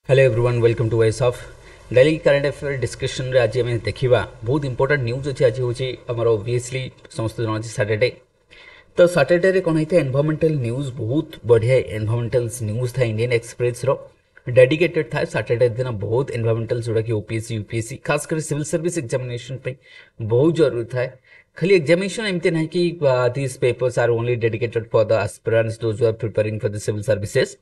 Hello everyone welcome to voice of daily current affair discussion रे आज हमें देखिबा बहुत इंपोर्टेंट न्यूज अछि आज होची हमर ऑब्वियसली समस्त जन अछि सैटरडे तो सैटरडे रे कोन हेते एनवायरमेंटल न्यूज बहुत बढ़िया एनवायरमेंटल न्यूज था इंडियन एक्सप्रेस रो डेडिकेटेड था सैटरडे दिन बहुत एनवायरमेंटल जोड़ा कि ओपीएससी यूपीएससी खास कर सिविल सर्विस एग्जामिनेशन पे बहुत जरूरी था खाली एग्जामिनेशन एमते नहीं कि these papers are only dedicated for the aspirants those who are preparing for the civil services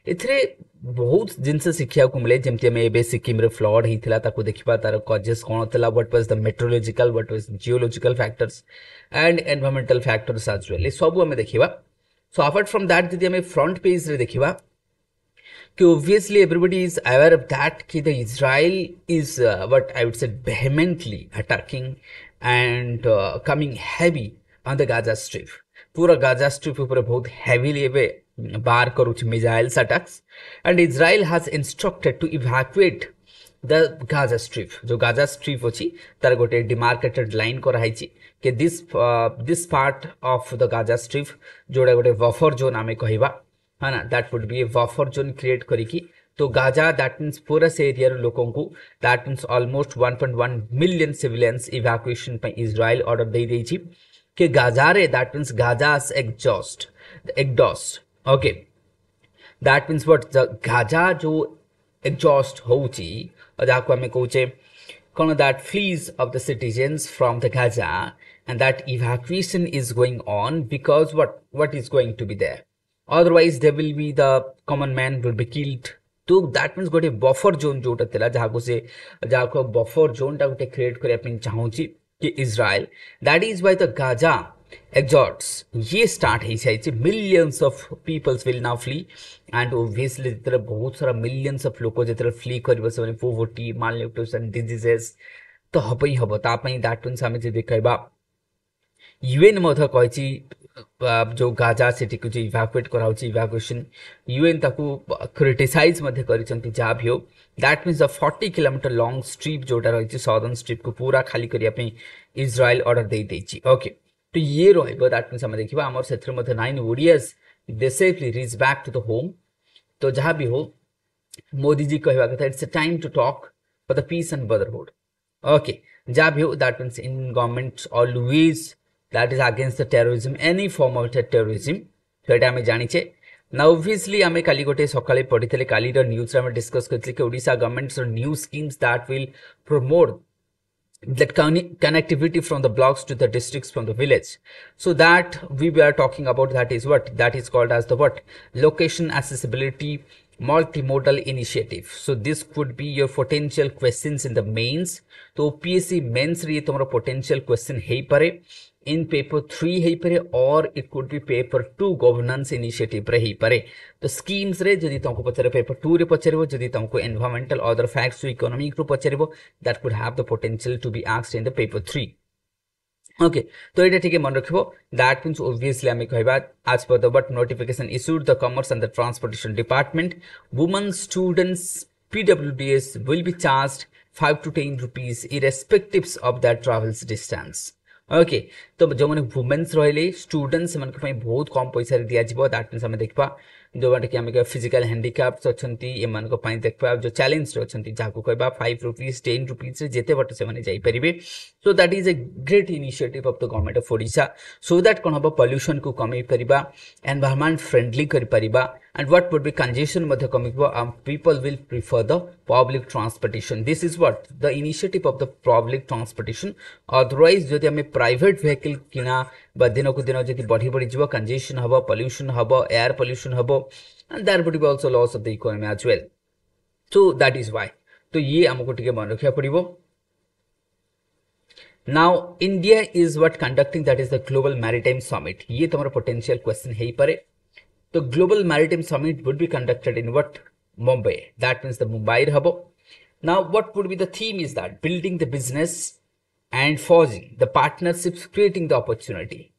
एथिरे बहुत जिनस शिक्षा को मिले जमती हमें एबे सिक्किम रे फ्लड हिथिला ताको देखिबा तार कॉजेस कोन थला what was the meteorological what was geological factors and environmental factors as well सब हमें देखिबा सो अपार्ट फ्रॉम दैट जदि हमें फ्रंट पेज रे देखिबा कि obviously everybody is aware of that कि the Israel is what I would say vehemently attacking and coming heavy on the Gaza Strip पूरा गाजा स्ट्रिप ऊपर बहुत heavily एबे बार करूछ missiles attacks and Israel has instructed to evacuate the Gaza Strip जो Gaza strip अछि तार गोटे demarcated line कर हाइछि कि this part of the Gaza Strip जोडा गोटे बफर जोन आमे कहिबा है ना that would B A buffer zone create करिकी तो गाजा दैट मीन्स पूरा से एरिया रो लोगों को that means almost 1.1 million civilians evacuation पे इजराइल ऑर्डर दे दै छी कि गाजा रे that means Gaza's exhaust okay that means what the Gaza जो एग्जॉस्ट होउची जाको हमें कहूचे कोन that flees of the citizens from the Gaza and that evacuation is going on because what is going to be there otherwise there will be the common man will be killed तो that means गोटे buffer zone जोटा थिला जहाको से जहाको buffer zone टा गोटे create करिया पिन चाहूची कि Israel that is why the Gaza exodus ये स्टार्ट हे छै millions of peoples will now flee and obviously जेतरे बहुत सारा मिलियंस ऑफ लोक जेतरे फ्ली करबो से पोवर्टी मालन्यूट्रिशन डिजीजेस तो हबई हबो ता पई दैट मीन्स हमें जे देखैबा यूएन मध्य कहिछि जो गाजा सिटी को इवैक्यूएट कराउछि इवैक्यूएशन यूएन ताकू क्रिटिसाइज मध्य करिसंती जा भी हो that means the 40 kilometre long strip जोटा रहिछि सदर्न स्ट्रिप को पूरा खाली करिया पे इजराइल ऑर्डर दे दैछि ओके तो ये रहइबो दैट मीन्स हम देखिबा हमर क्षेत्र मध्य 9 Odias they safely reach back to the home तो जहां भी हो मोदी जी कहवा कथा it's a time to talk for the peace and brotherhood okay जहां भी हो that means in government always that is against the terrorism any form of terrorism सेटा हमें जानी छे now obviously हमें काली गोटे सकाळे पढितले काली र न्यूज रे हमें डिस्कस करथले कि ओडिसा गवर्नमेंट्स और new schemes that will promote that connectivity from the blocks to the districts from the village so that we were talking about that is what that is called as the what location accessibility multimodal initiative so this could be your potential questions in the mains तो OPSC mains रे तमरो potential question हेई पारे in paper 3 हेई पारे और it could be paper 2 governance initiative रे हेई पारे तो schemes रे जदी तमको पचरे paper 2 रे पचरेबो जदी तमको environmental other facts to economic रो पचरेबो that could have the potential to be asked in the paper 3 okay तो एटा ठीक मन रखिबो दैट मीन्स ऑब्वियसली हमें कहबा आज पर the but notification issued the commerce and the transportation department women students PWDs will be charged 5 to 10 rupees irrespectives of their travels distance okay तो जो माने वुमेन्स रहले स्टूडेंट्स मन के बहुत कम पैसा रे दिया जिवो दैट मीन्स हमें देखबा जो बाटे कि हमें फिजिकल हैंडिकैप्स अछंती ए मन को पई देखबा जो चैलेंज अछंती जाको कहबा 5 रुपीस 10 रुपीस रे जेते बट से माने जाई परिबे so that is a great initiative of the government of Odisha so that कोन हबो पोल्यूशन को कमी परिबा एनवायरनमेंट फ्रेंडली करि परिबा and what would be congestion madhya kamibo people will prefer the public transportation this is what the initiative of the public transportation otherwise jodi ame private vehicle kina ba dino ko dino jodi बढ़ी बढ़ी jibo congestion habo pollution habo air pollution habo and there would be also loss of the economy as well so that is why तो ये हमको ठीक मन रखिया पड़िबो now India is what conducting that is the global maritime summit ये तुम्हारा potential question है ही परे The Global Maritime Summit would be conducted in what? Mumbai. That means the Mumbai hub. Now, what would be the theme is that building the business and forging the partnerships, creating the opportunity.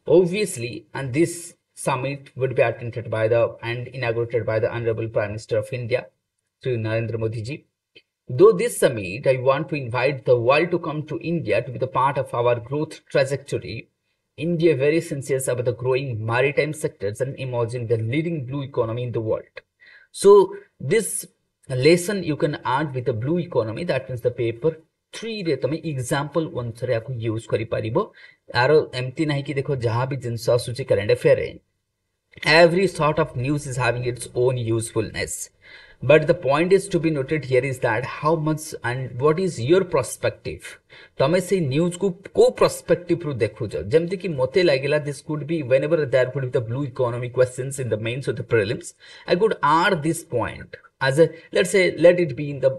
Obviously, and this summit would be attended by the and inaugurated by the Honorable Prime Minister of India, Sri Narendra Modi ji. Though this summit, I want to invite the world to come to India to be the part of our growth trajectory. India very sensitive about the growing maritime sectors and emerging the leading blue economy in the world. So this lesson you can add with the blue economy, that means the paper 3 रे तमे example अनुसार याको use करि परिबो आरो एमती नाही कि देखो जहां भी जिंस आसुची करंट अफेयर है, every sort of news is having its own usefulness, but the point is to be noted here is that how much and what is your perspective, तमे से न्यूज को perspective रू देखुछ जेमति कि मते लागिला this could be whenever there could be the blue economy questions in the mains or the prelims, I could add this point as a, let's say, let it be in the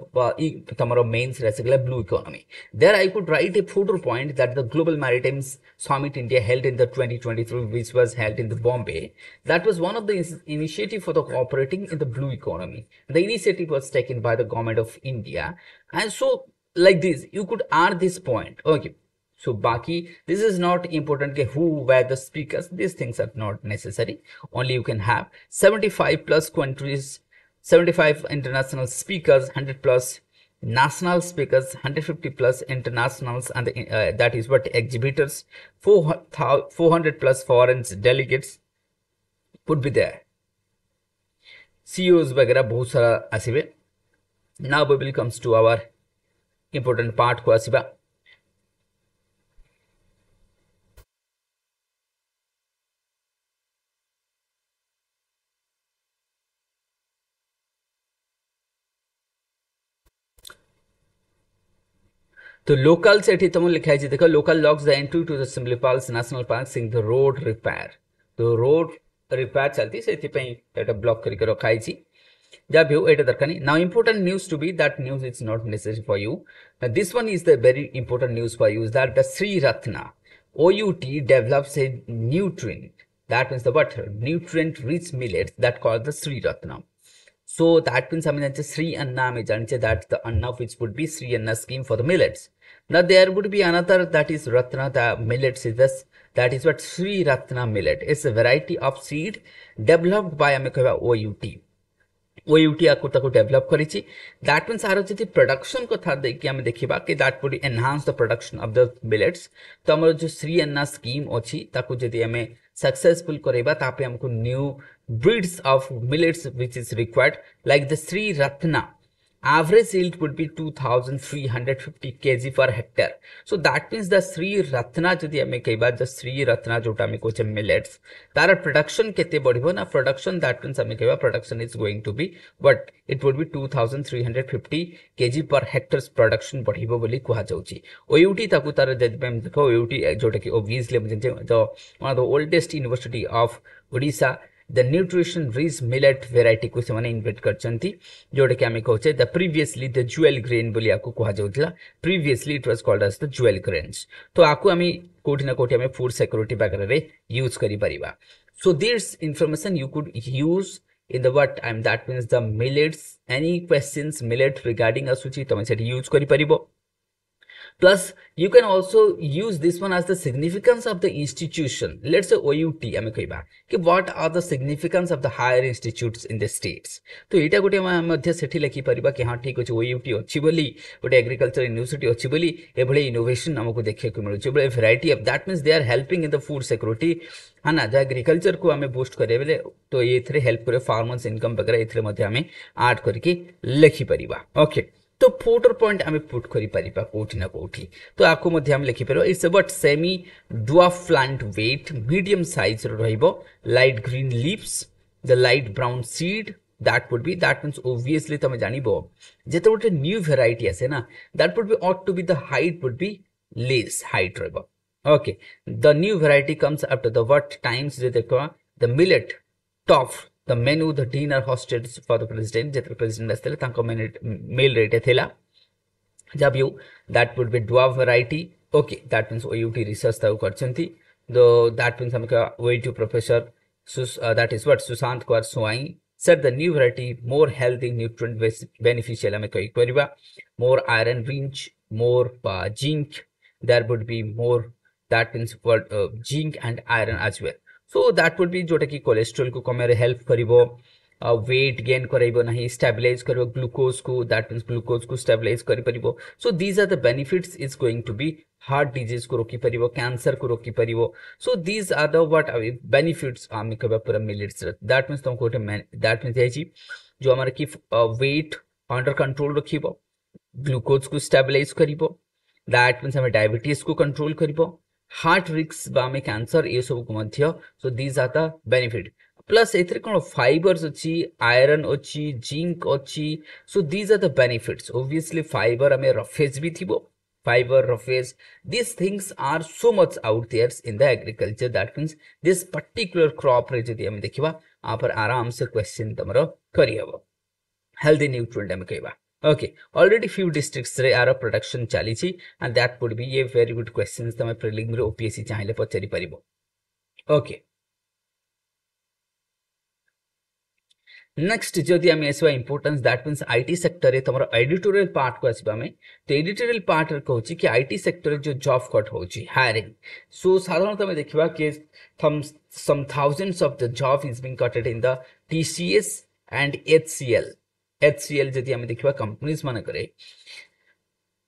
tomorrow mains regular blue economy. There I could write a footer point that the Global Maritime Summit India held in the 2023, which was held in the Bombay, that was one of the initiative for the cooperating in the blue economy. The initiative was taken by the government of India, and so like this you could add this point. Okay, so baki, this is not important ke who were the speakers, these things are not necessary, only you can have 75 plus countries, 75 international speakers, 100 plus national speakers, 150 plus internationals, and that is what exhibitors, 400 plus foreign delegates would be there. CEOs वगैरह बहुत सारा आसीबे. Now we will comes to our important part को आसीबा. तो local से तुम लिखा है देखो, local locks the entry to the Similipal's national park since the road repair. तो रोड रिपेयर चलती से एटा ब्लॉक करके रखा है जब भी हो एटा दरकार नहीं. Now important news to be that news is not necessary for you. This one is the very important news for you, that the Shri Ratna OUT develops a nutrient, that means the what nutrient rich millets that called the Sri Ratna. So that means हमें जानते Sri Anna में जानते that the Anna which would be Sri Anna scheme for the millets. Now there would be another that is Ratna, the millets is this, that is what Sri Ratna millet. It's a variety of seed developed by हमें कहवा OUT. OUT आको ताको develop करिछि. That means आरो जति production को था देखि हम देखिबा कि that would enhance the production of the millets. तो हमर जो श्री अन्ना स्कीम अछि ताको जति हमें सक्सेसफुल करेबा तापे हमको new breeds of millets which is required like the Shri Ratna. Average yield would be 2350 kg per hectare. So that means the Sri Ratna जदि हमें कई बार the Sri Ratna जोटा में कुछ millets तारा production केते बढ़िबो ना, production that means हमें कई बार production is going to be but it would be 2350 kg per hectare production बढ़िबो बोली कुहा जाउची. OUT ताकू तारा जदि हम देखो OUT जोटा कि obviously हम जंजे the one of the oldest university of Odisha, the nutrition rich millet variety को से माने इन्वेंट करचंती जोटा कि हमें कहचे the previously the jewel grain बोली आको कुहा जाउतला. Previously it was called as the jewel grains. तो आको हमें कोठी ना कोठी हमें फूड सिक्योरिटी वगैरह रे यूज करि परिबा. So this information you could use in the what time, that means the millets, any questions millet regarding a सूची तमे सेठी यूज करि परिबो. Plus you can also use this one as the significance of the institution. Let's say OUT हमें कहिबा कि what are the significance of the higher institutes in the states. तो एटा गोटे मध्य सेठी लिखि परिबा कि हां ठीक अछि OUT अछि बोली गोटे एग्रीकल्चर यूनिवर्सिटी अछि बोली एभळे इनोवेशन हमको देखिए को मिलुछि एभळे variety of, that means they are helping in the food security है ना. जो एग्रीकल्चर को हमें बूस्ट करे बेले तो ये थरे हेल्प करे फार्मर्स इनकम वगैरह एथरे मध्य हमें ऐड करके लिखि परिबा. ओके, तो फोटर पॉइंट आम पुट कर कोठी ना कोठी तो आपको मध्य हम लिखि पारो. It's but semi dwarf plant weight medium size रहिबो, light green leaves, the light brown seed, that would be, that means obviously तुम जानिबो जेते गोटे न्यू वेराइटी आसे ना, that would be ought to be the height would be less height रहिबो. Okay, the new variety comes after the what times जे देखो the millet top the menu, the dinner hosted for the president, जेतरे president असले तांको meal rate थिला जब you that would be dwarf variety. Okay, that means OUT research ताऊ करचंती. The that means हमका OUT professor that is what Sushant Kaur Soai said the new variety more healthy, nutrient beneficial हमें कही परिबा, more iron rich, more zinc, there would be more, that means what zinc and iron as well. So that would be जोटा कि cholesterol को कमे help करिवो, weight gain कराइबो नहीं, stabilise करिवो ग्लूकोज को, दैट मींस ग्लूकोज को स्टेबलाइज करि परिवो. So these are the benefits is going to be heart disease को रोकी परिवो, कैंसर को रोकी परिवो. So these are the what benefits आमे कबा पूरा मिलेट्स. दैट मींस तुमको दैट मींस है जी जो हमारे की वेट अंडर कंट्रोल रखिबो ग्लूकोज को स्टेबलाइज करिबो दैट मीन्स हमें डायबिटीज को कंट्रोल करिबो हार्ट रिस्क बा हमें कैंसर ये सब को मध्य so these are the benefit plus एथरे कोन फाइबर्स अछि आयरन अछि जिंक अछि so these are the benefits obviously fibre हमें रफेज भी थिबो fiber roughage these things are so much out there in the agriculture that means this particular crop रे जदि हम देखिबा आ पर आराम से क्वेश्चन तमरो करि हबो healthy nutrient हम कहबा okay already few districts रे आर प्रोडक्शन चली छी and that would be a very good questions तमे प्रीलिम रे OPSC चाहिले पचरी परिबो okay नेक्स्ट जदि आम आसवा importance that means IT sector रे तमरो एडिटोरियल पार्ट को आसबा में तो एडिटोरियल पार्ट रे कहूची कि आईटी सेक्टर जो जॉब कट होची हायरिंग सो साधारणतः में देखिबा कि some thousands of the job is being cutted in the TCS and HCL जदि आम देखिबा कंपनीज माने करे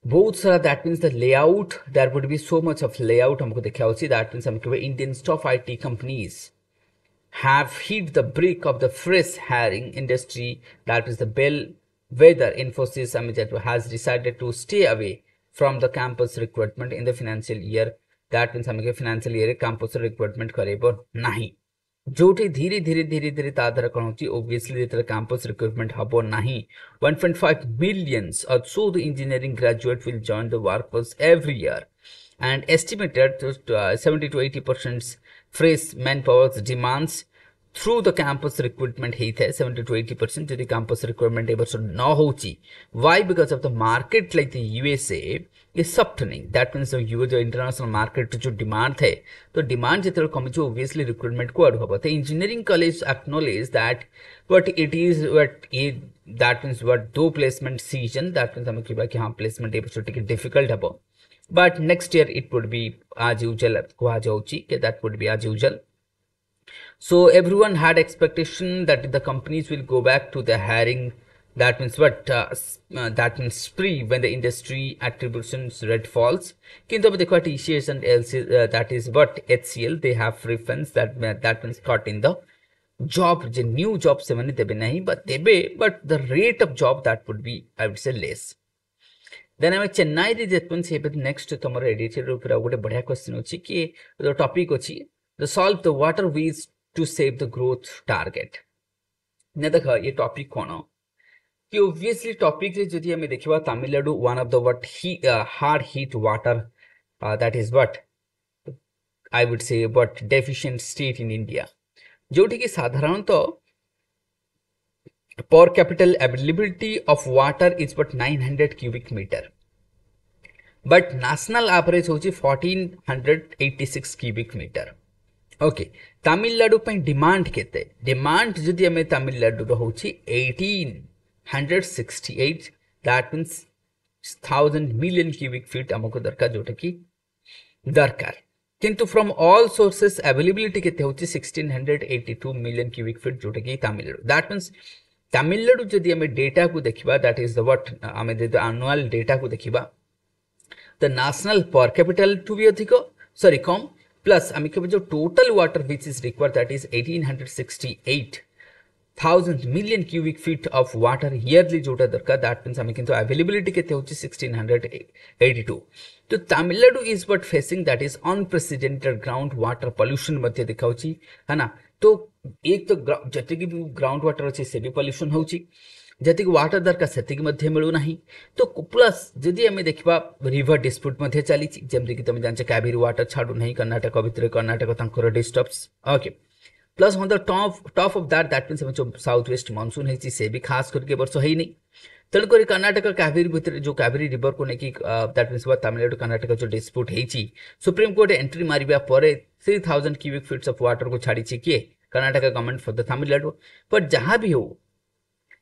बहुत सारा that means the layout there would be so much of layout हमको देखा होची दैट मीन्स हम कहबे Indian top IT companies have hit the brink of the fresh hiring industry that is the bellwether Infosys has decided to stay away from the campus recruitment in the financial year that means हमें financial year campus recruitment करेबो नहीं जोठी धीरे धीरे तादर कौन होची obviously जेतरे campus recruitment हबो नहीं 1.5 millions or so the engineering graduate will join the workforce every year and estimated to 70 to 80% fresh manpower demands through the campus recruitment है 70 to 80% जदि campus recruitment ए वर्ष न होची why because of the market like the USA is softening that means जो international market जो demand है तो demand जितने कम जो obviously recruitment को अड़ होगा तो engineering college acknowledge that but it is what that means what दो placement season that means हमें किबा कि हाँ placement ए वर्ष टिके difficult हबो but next year it would be as usual कुहा जाउची कि that would be as usual so everyone had expectation that the companies will go back to the hiring that means what that means spree when the industry attributions rate falls kintu ab dekho TCS and LC that is what HCL they have reference that means cut in the job the new job se mane debe nahi but the rate of job that would be I would say less than आम चेन्नई रे जेतपन से next तुम editor ऊपर गोटे बढ़िया question अच्छी कि जो टॉपिक अच्छी the solve the water ways to save the growth target ने देख ये टॉपिक कौन कि ऑब्वियसली टॉपिक रे जदि हमें देखिबा Tamil Nadu one of the what hard hit water that is what I would say what deficient state in India जोठी कि साधारणतः per capital availability of water is but 900 cubic meter but national average होची 1486 cubic meter okay Tamil Nadu पे demand केते demand जदि हमें तमिलनाडु रो होची 1868 that means 1000 million cubic feet हमको दरकार जोटा कि दरकार किंतु फ्रॉम ऑल सोर्सेस अवेलेबिलिटी केते होची 1682 मिलियन cubic feet जोटा कि तमिलनाडु दैट मींस तमिलनाडु जदि हमें डेटा को देखिबा दैट इज द व्हाट हमें एनुअल डेटा को देखिबा द नेशनल पर कैपिटल टू बी अधिक सॉरी कम प्लस हमें जो total water which is required that is 1868,000 million cubic feet of water yearly जोटा दरकार दैट मींस हमें किंतु अवेलेबिलिटी केते होची 1682 तो Tamil Nadu is what facing that is unprecedented ground water pollution मध्ये दिखाउची है ना तो एक तो जति की ग्राउंड वाटर अच्छे से भी पॉल्यूशन होची जति वाटर दरकार सेति मध्ये मिलू नाही तो प्लस जदि हमें देखिबा रिवर डिस्प्यूट मध्ये चली जेमति कि तुम जानचे कावेरी वाटर छाडू नहीं कर्नाटक भितर कर्नाटक तांकर disturbs okay plus on the top of that means जो साउथ वेस्ट मानसून है से भी खास करके वर्ष है नहीं तेणुक कर्नाटक कावेरी भितर जो कावेरी रिवर को लेकिन दैट मींस तमिलनाडु कर्नाटक जो डिस्प्यूट है सुप्रीम कोर्ट एंट्री मारिबा परे 3000 cubic feet ऑफ वाटर को छाड़ी किए Karnataka government for the Tamil Nadu but जहां भी हो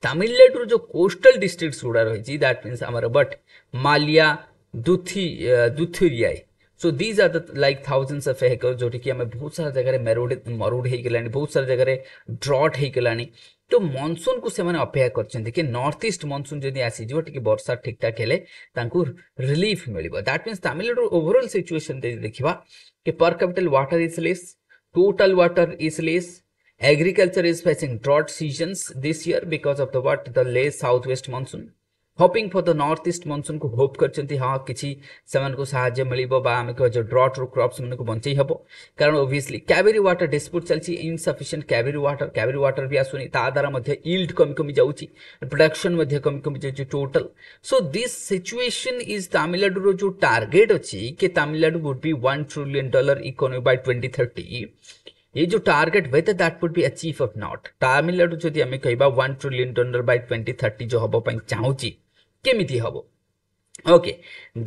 तमिलनाडु जो कोस्टल डिस्ट्रिक्ट्स गुड़ा रही दैट मींस आमर but Mayiladuthurai so these are the like thousands of acre जोटी कि हमें बहुत सारा जगह मरुड़ हो गलानी बहुत सारा जगह ड्रॉट हो गलानी तो मॉनसून को से अपेक्षा करछन्ते कि नॉर्थ ईस्ट मॉनसून जदि आसी जिवो टिके वर्षा ठीक ठाक हेले तांको रिलीफ मिलिबो that means Tamil Nadu overall situation देखिबा कि per capita water is less total water is less Agriculture is facing drought seasons this year because of the what the late southwest monsoon. Hoping for the northeast monsoon को hope करचंती हाँ किसी समान को साहाଯ୍य मिलिबो बा आमे को जो drought रो crops मन को बंचई हबो कारण obviously cavity water dispute चलची insufficient cavity water भी आसुनी ता द्वारा मध्य yield कमी कमी जाउची production मध्य कमी कमी जाउची total. So this situation is Tamil Nadu रो जो target अछि कि Tamil Nadu would be $1 trillion economy by 2030. ये जो target whether that would be achieved or not Tamil Nadu जदि आमे कहबा $1 trillion by 2030 जो हबो पई चाहूची केमिति हबो ओके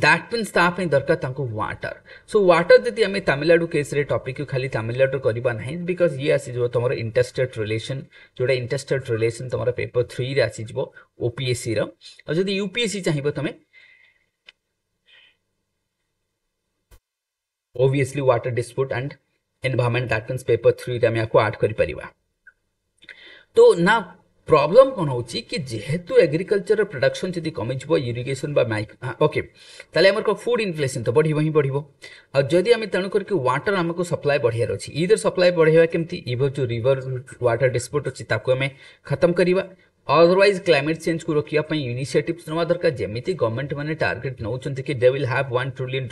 दैट मीन्स ता पई दरकार तांको वाटर सो वाटर जदि आमे तामिलनाडु केस रे टॉपिक को खाली तामिलनाडु करबा नाही बिकॉज़ ये आसी जो तमरो इंटरस्टेट रिलेशन जोडा इंटरस्टेट रिलेशन तमरो पेपर 3 रे आसी जबो ओपीएससी रो और जदि यूपीएससी चाहिबो तमे obviously water dispute and environment that means paper 3 रे हम को ऐड करि परिबा तो ना प्रॉब्लम कोन होची कि जेहेतु एग्रीकल्चर प्रोडक्शन जदि कमी जबो इरिगेशन बा माइक ओके ताले हमर को फूड इन्फ्लेशन तो बढ़िबो ही बढ़िबो और जदि हम तण करके वाटर हमको सप्लाई बढ़िया रछि इधर सप्लाई बढ़िया केमती इभर जो रिवर वाटर डिस्प्यूट अछि ताको हमें खत्म करिबा otherwise climate change को रोकिया पई इनिशिएटिव्स नवा दरकार जेमिति गवर्नमेंट माने टारगेट नउचंती कि they will have $1 trillion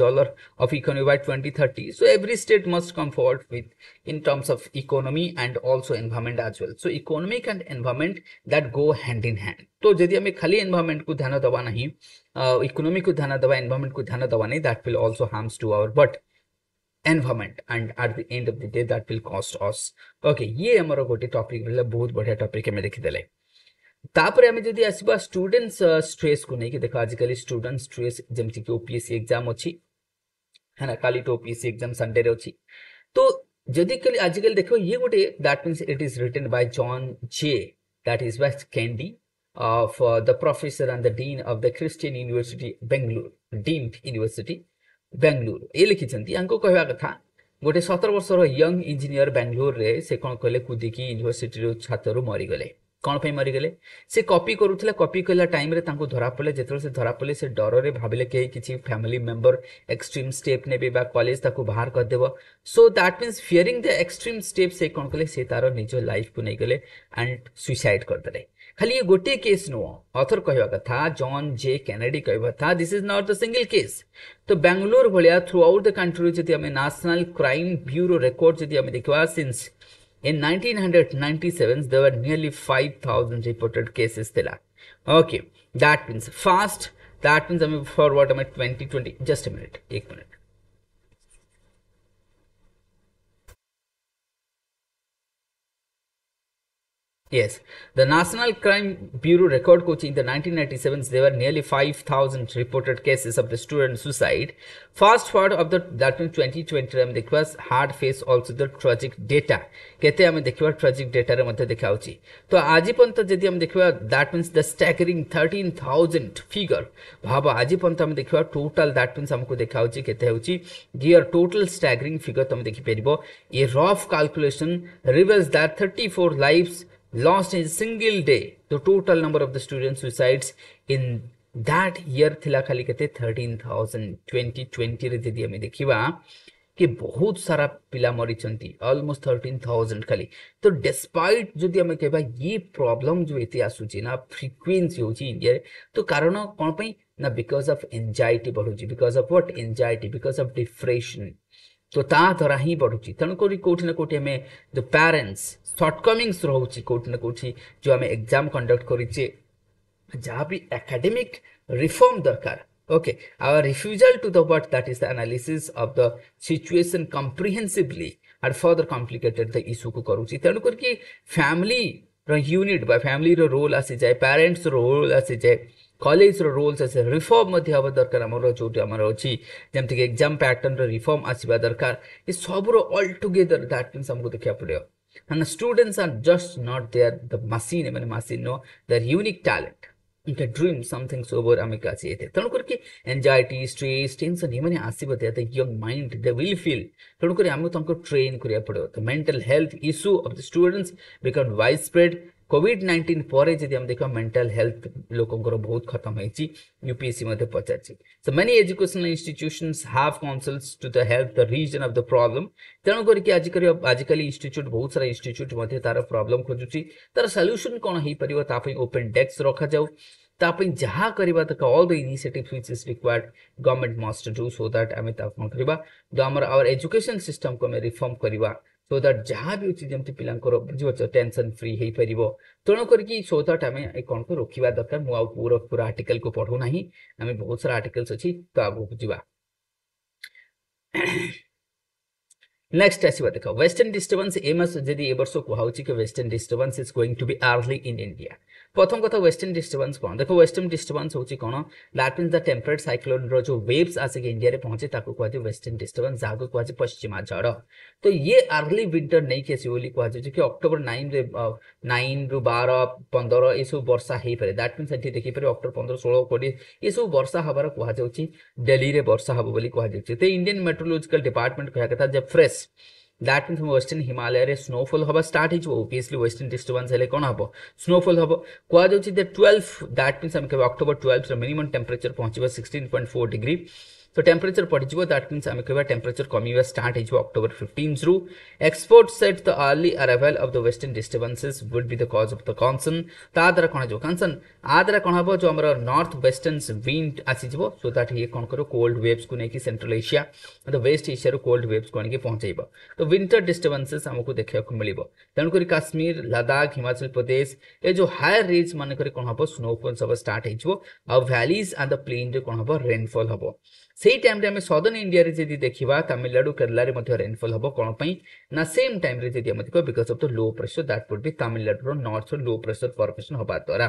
of economy by 2030 so every state must come forward with in terms of economy and also environment as well so economic and environment that go hand in hand तो यदि हमें खाली environment को ध्यान दवा नहीं economy को ध्यान दवा environment को ध्यान दवा नहीं that will also harms to our but environment and at the end of the day that will cost us okay ये हमरो गोटे टॉपिक मतलब बहुत बढ़िया टॉपिक हमें देखि देले तापर हमें जदि आसीबा स्टूडेंट्स स्ट्रेस को नहीं कि देखो आजकल स्टूडेंट स्ट्रेस जेमति कि ओपीएससी एग्जाम अछि है ना काली तो ओपीएससी एग्जाम संडे रे अछि तो जदि कल आजकल देखो ये गोटे that means it is written by John J that is west Kennedy of the professor and the dean of the Christian university Bengaluru deemed university Bengaluru ए लिखि छंती अंको कहवा कथा गोटे 17 वर्षर यंग इंजीनियर बेंगलुरु रे से कोन कहले कुदी की यूनिवर्सिटी रो छात्र मरि गले कौन पे मरी गले से कॉपी करूथले कॉपी कला टाइम रे तांको धरा पले जेतरो से धरा पले से डर रे भाबिले के किछि फैमिली मेंबर एक्सट्रीम स्टेप नेबे बा कॉलेज ताको बाहर कर देबो so that means fearing the extreme step से कोन कले से तारो निजो लाइफ को नै गले एंड सुसाइड कर देले खाली ये गोटे केस नो ऑथर कहवा कथा जॉन जे कैनेडी कहवा था this is not the single case तो बेंगलुरु भलिया थ्रू आउट द कंट्री जति हमें नेशनल क्राइम ब्यूरो रिकॉर्ड जति हमें देखवा since in 1997 there were nearly 5,000 reported cases thila okay that means fast that means I mean for what am I 2020 just a minute 1 minute Yes, the National Crime Bureau record coach in the 1997 there were nearly 5,000 reported cases of the student suicide. Fast forward of the that means 2020 हम देखिबा hard face also the tragic data केते हम देखिबा tragic data रे मध्ये देखाउची तो आजि पंत जदि हम देखिबा that means the staggering 13,000 figure Bhabha आजि पंत हम देखिबा total that means हमको देखाउची केते होची here total staggering figure तुम देखि परिबो a rough calculation reveals that 34 lives lost in a single day the total number of the student suicides in that year थिला खाली केते 13,000 2020 रे जदि हम देखिबा कि बहुत सारा पिला मरि चंती ऑलमोस्ट 13,000 खाली तो डिस्पाइट जदि हम कहबा ये प्रॉब्लम जो एति आसुची ना फ्रीक्वेंसी होची इंडिया तो कारण कोन पई ना बिकॉज़ ऑफ एंजाइटी बढ़ुची because of what anxiety because of depression तो ता द्वारा ही बढ़ुची तण कोरी कोठी ना कोठी हमें द पेरेंट्स शॉर्टकमिंग्स रहउची कोठी ना कोठी जो हमें एग्जाम कंडक्ट करिचे जहाँ भी एकेडमिक रिफॉर्म दरकार okay our refusal to the what that is the analysis of the situation comprehensively and further complicated the issue को करूची तण करके फैमिली रो यूनिट बाय फैमिली रो रोल आसी जाय पेरेंट्स रो रोल आसी जाय कॉलेज रो रोल्स आसे रिफॉर्म मध्ये अब दरकार हमरो जोटी हमरो अछि जेमति के एग्जाम पैटर्न रो रिफॉर्म आसीबा दरकार ये सब रो ऑल टुगेदर दैट मींस हमको देखिया पड़ियो and students are just not there the machine माने machine no their unique talent इनका ड्रीम समथिंग सोबर हमें का चाहिए थे तनु करके एंजाइटी स्ट्रेस टेंशन ये माने आसीबो थे the young mind they will feel ତେଣୁକରି ଆମକୁ ତାଙ୍କୁ ଟ୍ରେନ୍ କରିବାକୁ ପଡ଼ିବ ତ mental health issue of the students become widespread कोविड-19 ପରେ ଯଦି ଆମେ ଦେଖିବା मेंटल हेल्थ ଲୋକଙ୍କର ବହୁତ ଖତମ ହେଇଛି यूपीएससी ମଧ୍ୟ ପଚାରିଛି so many educational institutions have counsels to the help the region of the problem ତେଣୁ କରିକି ଆଜିକାଲି ଇନଷ୍ଟିଚ୍ୟୁଟ ବହୁତ ସାରା ଇନଷ୍ଟିଚ୍ୟୁଟ ମଧ୍ୟ ତାର ପ୍ରୋବ୍ଲେମ ଖୋଜୁଛି ତାର ସଲ୍ୟୁସନ କ'ଣ ହେଇପାରିବ ତା ପାଇଁ ଓପନ ଡେସ୍କ ରଖାଯାଉ ତା ପାଇଁ ଯାହା କରିବା ତାକୁ all the initiatives which is required government must do so that ଆମେ ତା କ'ଣ କରିବା जो ଆମର our education system को ଆମେ रिफॉर्म କରିବା so that जहाँ भी अच्छी जमती पिलांकर बुझिपारछ टेंशन फ्री हेई परिबो तेणु करके so that आमे ए कोन को रोकिबा दरकार मु आ पूरा आर्टिकल को पढू नाही आमे बहुत सारा आर्टिकल्स अछि तो आगो बुझिबा नेक्स्ट आसीबा देखो वेस्टर्न डिस्टर्बेंस एमएस जदी ए वर्ष को हाउची कि western disturbance is going to be early in India प्रथम कथा वेस्टर्न डिस्टर्बेंस कोन देखो वेस्टर्न डिस्टर्बेंस होची कोन that means the temperate cyclone रो जो वेव्स आसे के इंडिया रे पहुंचे ताको कहजे वेस्टर्न डिस्टर्बेंस जागो कहजे पश्चिमा झड़ तो ये अर्ली विंटर नहीं केसी बोली कहजे कि अक्टोबर 9 रे 9 रु 12 15 ए सब वर्षा हेई पारे दैट मींस एठी देखि पारे अक्टोबर 15 16 20 ए सब वर्षा हबार कहा जाउची दिल्ली रे वर्षा हबो बोली कहा जाउची तो इंडियन मेट्रोलॉजिकल डिपार्टमेंट कहा कथा जब fresh that means western Himalaya रे स्नोफॉल हबा स्टार्ट हिजो ओबवियसली वेस्टर्न डिस्टर्बेंस हेले कोन हबो स्नोफॉल हबो कोआ जाउची द 12 दैट मीन्स हम के अक्टोबर 12 रे मिनिमम टेंपरेचर पहुंचबो 16.4 डिग्री तो टेम्परेचर पड़ो दैट मीन्स आम कह टेम्परेचर कमिवा स्टार्ट हो अक्टोबर 15 रु expert set the early arrival of the western disturbances would be the cause of the concern ता द्वारा कौन जो कंसर्न आ द्वारा कौन हम जो आम नॉर्थ वेस्टर्न विंड आसीज सो दैट ये कौन कर कोल्ड वेव्स को लेकिन central Asia the west Asia cold waves को आने पहुंचेब तो विंटर डिस्टर्बेंसेस आमको देखा मिल तेणुक काश्मीर लद्दाख हिमाचल प्रदेश ये जो हायर रेंज मानक कौन हम स्नोफॉल सब स्टार्ट हो वैलीज एंड द प्लेन कौन हम रेनफॉल हम सेही टाइम रे हमें सदर्न इंडिया रे जदी देखिबा तमिलनाडु केरला रे मध्ये रेनफॉल हबो कोन पई ना सेम टाइम रे जदी हम देखो because of the low pressure that would be Tamil Nadu रो नॉर्थ लो प्रेशर फॉर्मेशन हबा द्वारा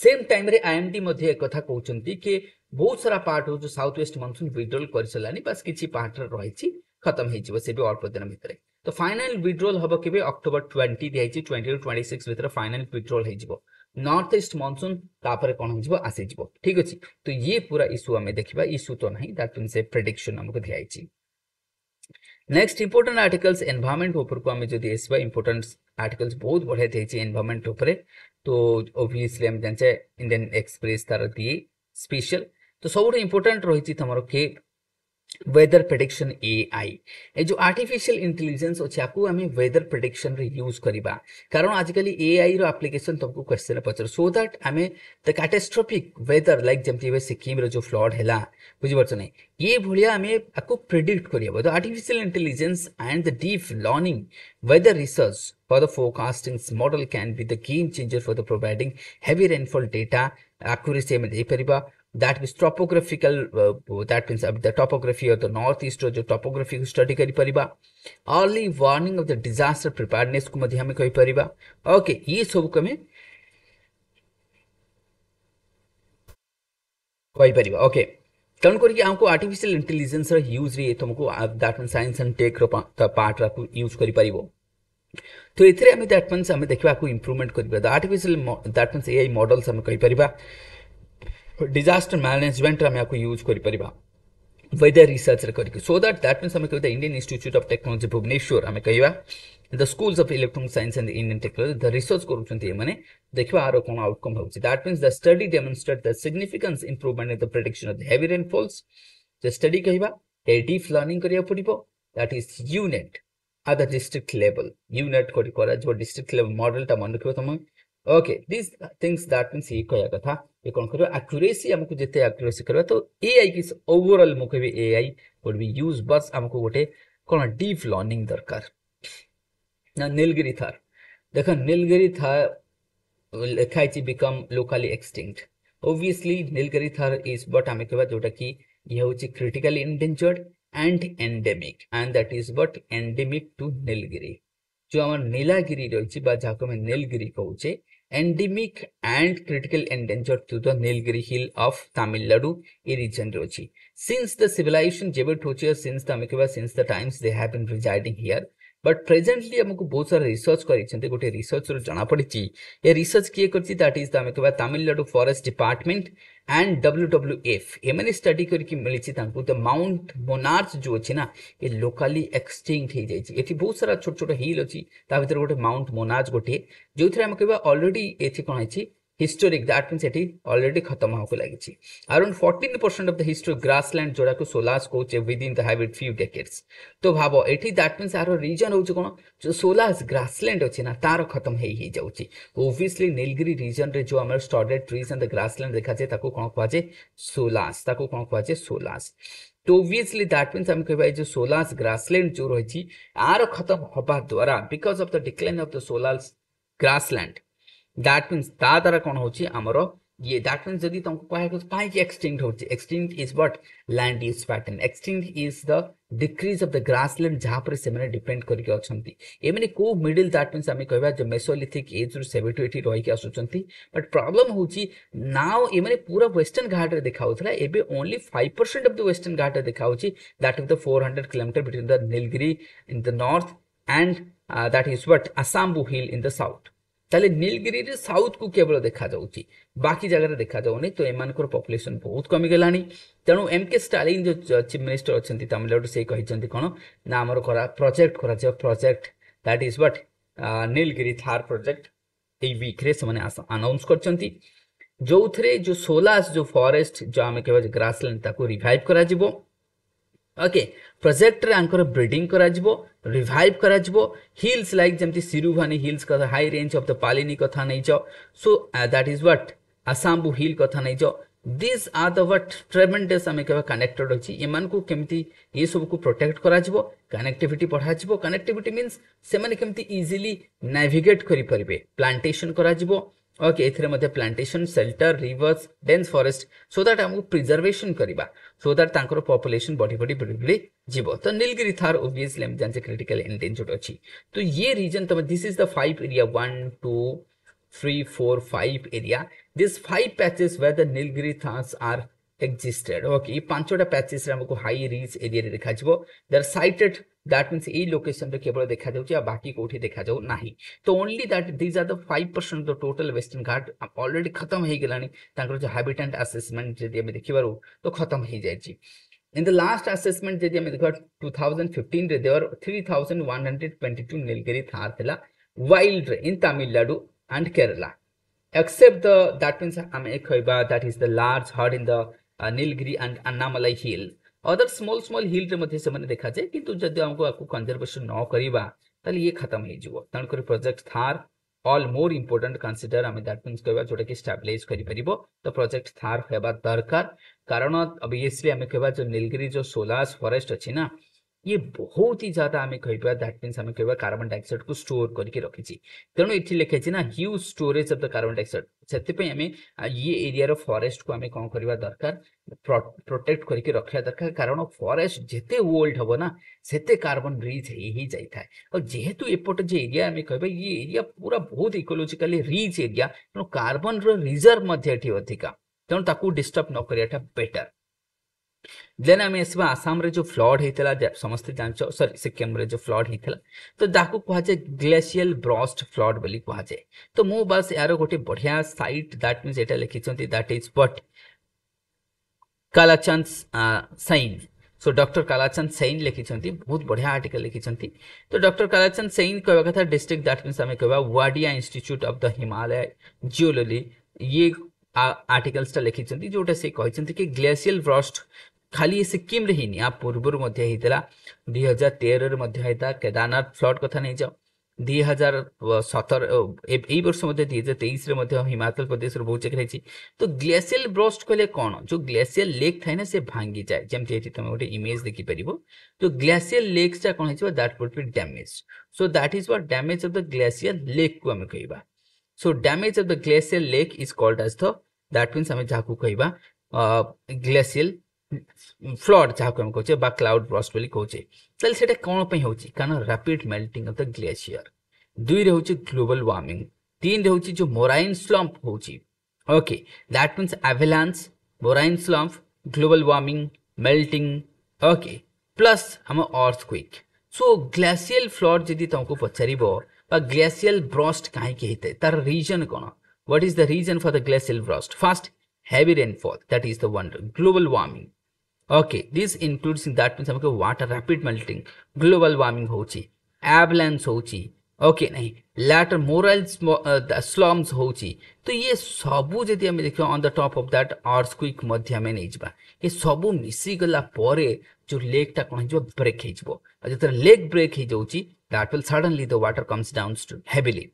सेम टाइम रे आईएमडी मध्ये एक कथा कहउचंती कि बहुत सारा पार्ट हो जो साउथ वेस्ट मानसून विड्रॉल करसलानी बस किछि पार्ट रे रहिछि खत्म हेजिबो से भी अल्प दिन भितरे तो फाइनल विड्रॉल हबो केबे अक्टोबर 20 दिहाइछि 20 टू 26 भितर फाइनल विड्रॉल हेजिबो नॉर्थ ईस्ट मानसून तापर कोन होजिबो आसे जिवो ठीक अछि तो ये पूरा इशू हमें देखिबा इशू तो नहीं दैट मींस ए प्रेडिक्शन हमको दियाइछि नेक्स्ट इंपोर्टेंट आर्टिकल्स एनवायरनमेंट ऊपर को हमें जदी एसबा इंपोर्टेंट आर्टिकल्स बहुत बढ़िया देछि एनवायरनमेंट ऊपर तो ऑब्वियसली हम जानचे इंडियन एक्सप्रेस तार दिए स्पेशल तो सबुठ इंपोर्टेंट रहिछि तमरो के वेदर प्रेडिक्शन एआई ए जो आर्टिफिशियल इंटेलिजेंस अछि आकु हमें वेदर प्रेडिक्शन रे यूज करिबा कारण आजकल एआई रो एप्लीकेशन तुमको क्वेश्चन पचर सो दैट हमें द कैटास्ट्रोफिक वेदर लाइक जेमति वे सिक्किम रो जो फ्लड हैला बुझि परछ नै ये भलिया हमें आकु प्रेडिक्ट करियबो the artificial intelligence and the deep learning weather research for the forecasting model can be the game changer for the providing heavy rainfall data accuracy में दे परिबा that means topographical that means the topography of the northeast जो topography को study करि परिबा early warning of the disaster preparedness को मध्ये हमें कहि परिबा okay ये सब को हमें कहि परिबा ओके तन करके हमको आर्टिफिशियल इंटेलिजेंस रा यूज रे तुमको that means science and tech रो पार्ट रा को यूज करि परिबो तो इथरे हमें दैट मींस हमें देखबा को इंप्रूवमेंट करबा the artificial that means AI models हमें कहि परिबा डिजास्टर मैनेजमेंट हमें को यूज करि परिबा वेदर रिसर्च रे करके सो दैट मींस हमें कहता Indian Institute of Technology Bhubaneswar हमें कहबा the schools of electronic science and Indian technology the research करूछंती माने देखबा आरो कोन आउटकम होछि that means the study demonstrate the significance improvement in the prediction of the heavy rainfalls the study कहबा a deep learning करिया पड़िबो that is unit at the district level unit को करा जो district level model ता मन रखियो तुम okay these things that means ये कहया कथा ये कोन करियो accuracy हमको जते accuracy करबा तो AI की ओवरऑल मुके भी AI would be use बस हमको गोटे कोन डीप लर्निंग दरकार ना नीलगिरी थार देखो नीलगिरी थार लिखाई छि become locally extinct obviously Nilgiri Thar is but हमें कहबा जोटा कि ये होछि critically endangered and endemic and that is but endemic to Nilgiri जो हमर नीलागिरी रहिछि बा जाको में Nilgiri कहउछे endemic and critical endangered to the Nilgiri hill of Tamil Nadu A region रहिछि since the civilization जेबे होछि since the since the times they have been residing here but presently हमको बहुत सारा रिसर्च कर गोटे रिसर्च जना पड़ी ये रिसर्च किए कर दैट इज आम कह Tamil Nadu forest department and WWF एम स्टडी करके मिली द माउंट मोनार्च जो अच्छी ना ये लोकाली एक्सटिंक्ट हो जाए ये बहुत सारा छोट छोट हिल अच्छी भर गोटे माउंट मोनार्च गोटे जो थे आम कह ऑलरेडी ये कौन है हिस्टोरिक दैट मीन्स ये ऑलरेडी खत्म होगा लगी around 14% of the history grassland जोड़ा को सोलास कहे with in the habit few decades तो भाव ये दैट मीन्स यार रीजन हूँ कौन जो सोलास ग्रासलैंड अच्छे ना तार खत्म हो जाऊँगी ओबियसली नीलगिरी रीजन रे जो आम studded trees and the grassland देखा जाए कौन कहुए सोलास कौन कहुए सोलास तो ओबियसली दैट मीन्स आम कह जो सोलास ग्रासलैंड जो रही यार खत्म हवा द्वारा because of the decline of the solas grassland that means ता द्वारा कौन होची हमरो ये दैट मीन्स जदी तुमको कहे काहे एक्सटिंक्ट होची extinct is what land use pattern extinct is the decrease of the grassland जहां पर से माने डिपेंड करके अछंती ए माने को मिडिल दैट मीन्स हमें कहबा जो मेसोलिथिक एज रु 70 to 80 रही के आसुचंती बट प्रॉब्लम होची नाउ ए माने पूरा वेस्टर्न घाट रे देखाउथला एबे only 5% of the Western Ghat रे देखाउची that is the 400 kilometre between the Nilgiri in the north and that is what Asambu hill in the south ताले नीलगिरी साउथ को केवल देखा जाउची बाकी जगह देखा जाउनी तो एमानकर पॉपुलेशन बहुत कमी गलानी तेणु MK स्टालिन जो चीफ मिनिस्टर अच्छी तमिलनाडु से कहते कौन ना आमर करा प्रोजेक्ट करा project that is what Nilgiri tahr project a week रे से अनाउंस करछंती जो थे जो सोलास जो फॉरेस्ट जो आम कह ग्रासलैंड ताको रिवाइव करा जिवो ओके प्रोजेक्ट रे आंकर ब्रीडिंग करा जिवो रिवाइव करा जिवो हिल्स लाइक जमती सिरुभानी हिल्स का high range of the Palani कथा नहीं जाओ so that is what Asambu hill कथा नहीं जाओ this are the what tremendous आम कह कनेक्टेड अच्छी एमान को केमती ये सब को प्रोटेक्ट करा जिवो कनेक्टिविटी बढ़ा जिवो कनेक्टिविटी मीन्स से माने केमती इजीली नेविगेट करि परिबे प्लांटेशन करा जिवो ओके एथरे मध्ये plantation shelter reverse dense forest so that हमको प्रिजर्वेशन करबा सो दैट तांकर पॉपुलेशन बढ़ी बढ़ी बढ़ी बढ़ी जीवो तो नीलगिरी थार ऑब्वियसली हम जानते क्रिटिकल एंडेंजर्ड अछि तो ये रीजन तो this is the 5 area 1 2 3 4 5 area this 5 patches where the Nilgiri tahrs are existed okay ये पांचोटा पैचेस रे हमको हाई रीच एरिया रे देखा जिवो they are sighted that means a location रे केवल देखा जाउची आ बाकी कोठी देखा जाउ नाही तो only that these are the 5% of the total Western Ghat already खत्म हे गेलानी तांकर जो हैबिटेट असेसमेंट जदी हम देखिबारू तो खत्म हे जाय छी इन द लास्ट असेसमेंट जदी हम देखा 2015 रे देवर 3122 नीलगिरी थार थिला wild in Tamil Nadu and Kerala except the that means am khaiba that is the large herd in the Nilgiri and Annamalai hill other small hill रे मध्ये से माने देखा जाए किंतु जदि हमको आपको कंजर्वेशन न करिबा ताले ये खत्म हे जिवो तण कर project Thar all more important consider आम दैट मीन्स कहबा जोटा कि स्टेबलाइज करि परिबो तो प्रोजेक्ट थार हेबा दरकार कारण ऑब्वियसली आम कहबा जो नीलगिरी जो सोलास फॉरेस्ट अछि ना ये बहुत ही ज्यादा आम कह दैट मीन्स आम कह कार्बन डाइऑक्साइड को स्टोर करके रखी तेणु ये लिखाई ना huge storage of the carbon dioxide से आम ये एरिया रो फॉरेस्ट को आम कौन करवा दरकार प्रोटेक्ट करके रखा दरकार कारण फॉरेस्ट जिते ओल्ड हम ना सेते कार्बन रिच ही जाए था और जेहेतु एपट जो एरिया आम कह ये एरिया पूरा बहुत इकोलोजिकली रिच एरिया तेणु कार्बन रिजर्व अधिका तेणु ताकू डिस्टर्ब न करियाटा बेटर देन आम आसवा आसाम रे जो फ्लड होता समस्त जान सॉरी सिक्किम रे जो फ्लड होता तो ताकू कहुए ग्लेशियल ब्रस्ट फ्लड बोली कहुए तो मु बस यार गोटे बढ़िया साइट दैट मीन्स एटा लिखिछंती that is what Kalachand Sain so doctor Kalachand Sain लिखिछंती बहुत बढ़िया आर्टिकल लिखिछंती तो डॉक्टर कालाचंद सैन कहवा कथा डिस्ट्रिक्ट दैट मीन्स आम कहवा Wadia institute of the Himalaya geology ये आर्टिकल्स लिखिछंती जोटा से कहछंती कि ग्लेशियल ब्रस्ट खाली ये सिक्किम रे ही आप पूर्वर मध्य होता 2013 रे मध्य होता केदारनाथ फ्लड कथा नहीं जाओ 2017 ए वर्ष मध्य 2023 रे मध्य हिमाचल प्रदेश रो बहुत जगह रही तो ग्लेशियल ब्रस्ट कहले कौन जो ग्लेशियल लेक थाए ना से भांगी जाए जमती तुम गोटे इमेज देखि परिबो तो ग्लेशियल लेक्स कौन है that would be damage so that is what damage of the glacial lake को हम कहबा so damage of the glacial lake is called as the that means हम जाकू कहबा ग्लेशियल फ्लड जहाँ को कहे बा क्लाउड ब्रस्ट बोली कहे ताले सेटा कौन पे होची कारण rapid melting of the glacier दुई रे होची ग्लोबल वार्मिंग तीन रे होची जो मोराइन स्लम्प होची okay that means avalanche moraine slump global warming melting okay plus हम अर्थक्वेक सो ग्लेशियल फ्लड जदि तुमको पचारिबो बा ग्लेशियल ब्रस्ट काहे के हेते तार रीजन कोन what is the reason for the glacial burst first heavy rainfall that is the one global warming okay this includes that means हमको water rapid melting global warming होची avalanche होची okay नहीं later moral slums होची तो ये सबू जदि हम देखियो on the top of that earthquake मध्य में नहीं जबा ये सबू मिसी गला परे जो लेक टा कोन जो ब्रेक हे जबो जतर लेक ब्रेक हे जाउची that will suddenly the water comes down heavily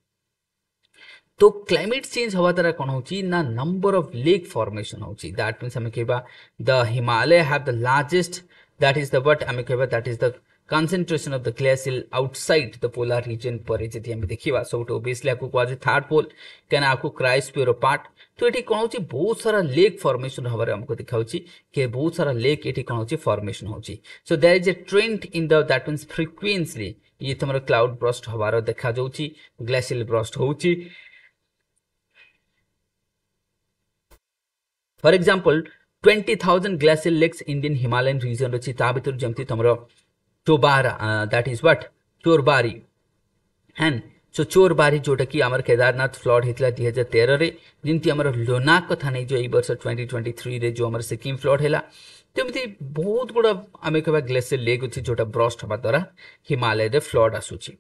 तो क्लाइमेट चेंज हवा द्वारा कौन होची ना नंबर ऑफ लेक फॉर्मेशन होची दैट मींस हमें कहबा the Himalaya have the largest that is the what हमें कहबा that is the concentration of the glacial outside the polar region पर जति हम देखिबा सो तो ऑब्वियसली आपको क्वाज थर्ड पोल कैन आपको क्रायोस्फीयर पार्ट तो एठी कोन होची बहुत सारा लेक फॉर्मेशन हवारे हमको दिखाउची के बहुत सारा लेक एठी कोन होची फॉर्मेशन होची so there is a trend in the that means frequently ये तमरो क्लाउड ब्रस्ट हवारो देखा जाउची ग्लेशियल ब्रस्ट होची for example 20,000 glacial lakes Indian Himalayan region रची ता भितर जमती तमरो चोबारा दैट इज व्हाट चोरबारी एंड सो चोरबारी जोटा कि आमर केदारनाथ फ्लड हेतला 2013 रे जिनती आमर लोनाक कथा नै जो ए वर्ष 2023 रे जो आमर सिक्किम फ्लड हेला तेमती बहुत गुडा आमे कहबा ग्लेशियर लेक अछि जोटा ब्रस्ट हबा द्वारा हिमालय रे फ्लड आसुची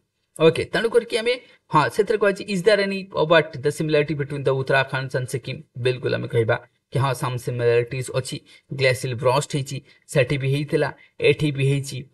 ओके तनु करके हमें हां सेतर कहछि is there any what the similarity between the Uttarakhand and Sikkim बिल्कुल हमें कहबा कि हां सम सिमिलरिटीज अछि ग्लेशियल ब्रस्ट हेछि सेठी भी हेतिला एठी भी हेछि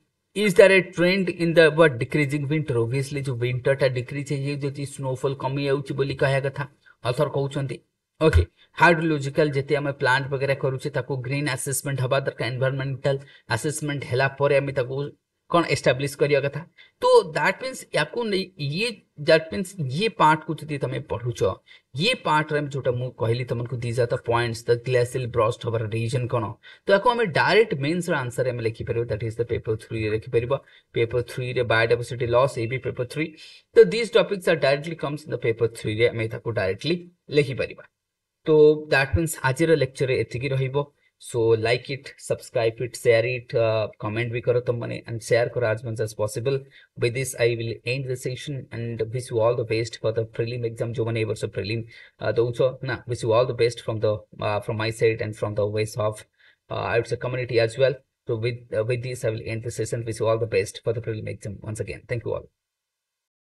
is there a trend in the what decreasing winter obviously जो winter टा decrease है जो चीज snowfall कमी आउची बोली कहया कथा ऑथर कहउछंती ओके हाइड्रोलॉजिकल जते हम प्लांट वगैरह करूचे ताको ग्रीन असेसमेंट हबा दरका एनवायरमेंटल असेसमेंट हेला परे हम ताको कौन एस्टैब्लिश करिया कथा तो दैट मींस याको ये दैट मींस ये पार्ट को जति तमे पढुचो ये पार्ट रे जोटा मु कहली तमनको these are the points the glacial burst over region कोन तो याको हम डायरेक्ट मेंस रे आंसर हम लिखि परबो दैट इज द पेपर 3 रे लिखि परबो पेपर 3 रे biodiversity loss A B paper 3 तो these topics are directly comes in the paper 3 रे हम ताको डायरेक्टली लिखि परबा तो दैट मींस आज रे लेक्चर रे एतिकी रहिबो so like it, subscribe it, share it, comment भी करो तुम मने and share करो as much as possible. With this I will end the session and wish you all the best for the prelim exam जो मने वर्ष prelim दोचो ना wish you all the best from the from my side and from the ways of I would say community as well. So with this I will end the session. Wish you all the best for the prelim exam once again. Thank you all.